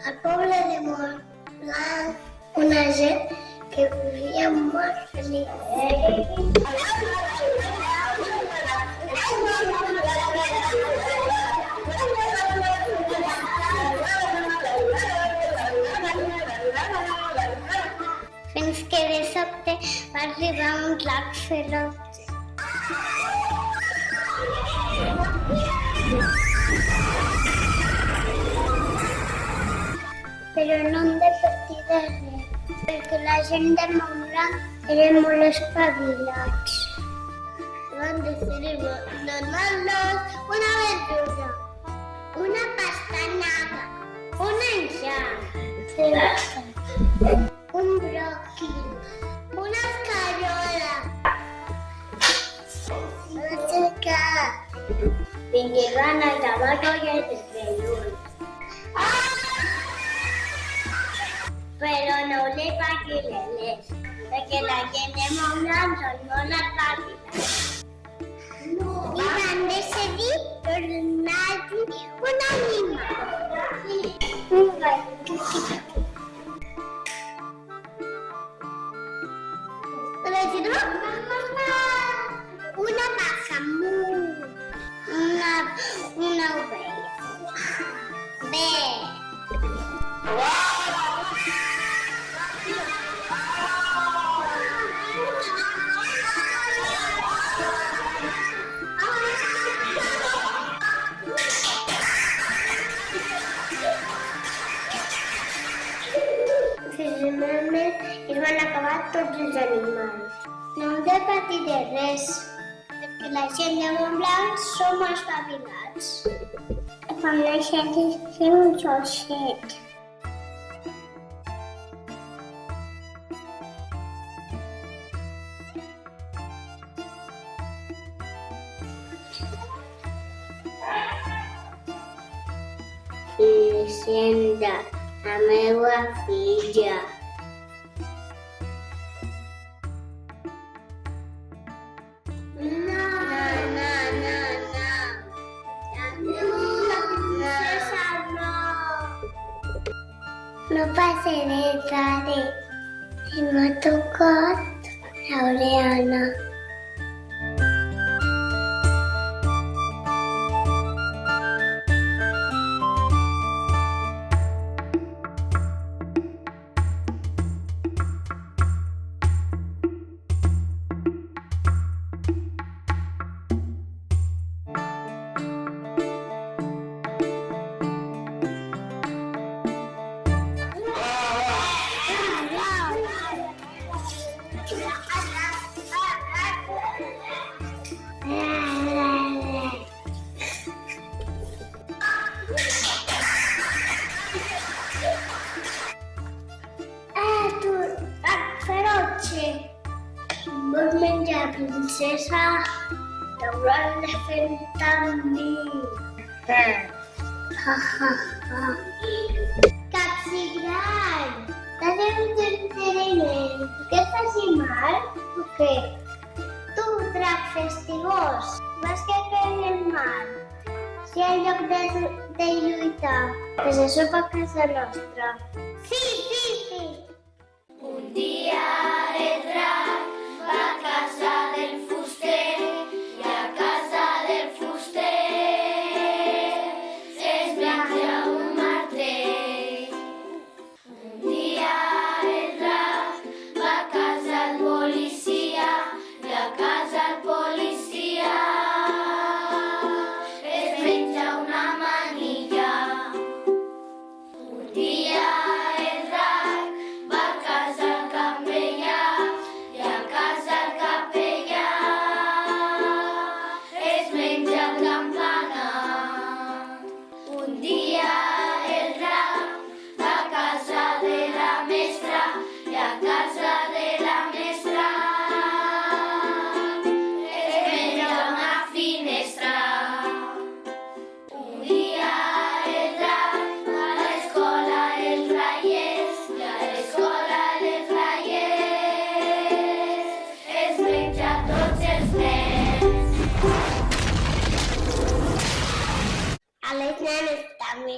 Al poble de Montblanc, una gent que vivia molt feliç. Fins que de sobte va arribar un drac feroç. Però no hem de patir de res, perquè la gent de Montblanc eren molt espavilats. Van decidir donar-los una verdura, una pastanaga, un enllà, un bròquil, una escarola. Vingueren a gravar joies de pelús. Però no li pagui l'Elès, perquè la gent de Montblanc són molt espavilats. I van decidir tornar-li un animal. Un gat. Una vaca, una ovella. Bé. Finalment es van acabar tots els animals. No hem de patir de res, perquè la gent de Montblanc som espavilats. Quan naixem fem un xorxet. Elisenda, la meva filla. No passa res, Are. M'ha tocat l'Aureana. Vols menjar, princesa? T'hauràs de fer amb mi. Capsigran! T'has d'entreteniment. Què et faci mal? O què? Tu, drac festigós, vas que fem el mal. Si en lloc de lluitar, pues això va a casa nostra. Sí, sí, sí. Un dia el drac va a casa del fuster i a casa del fuster es menja un martell. Un dia el drac va a casa del policia i a casa del policia es menja una manilla. Un dia A les nenes també.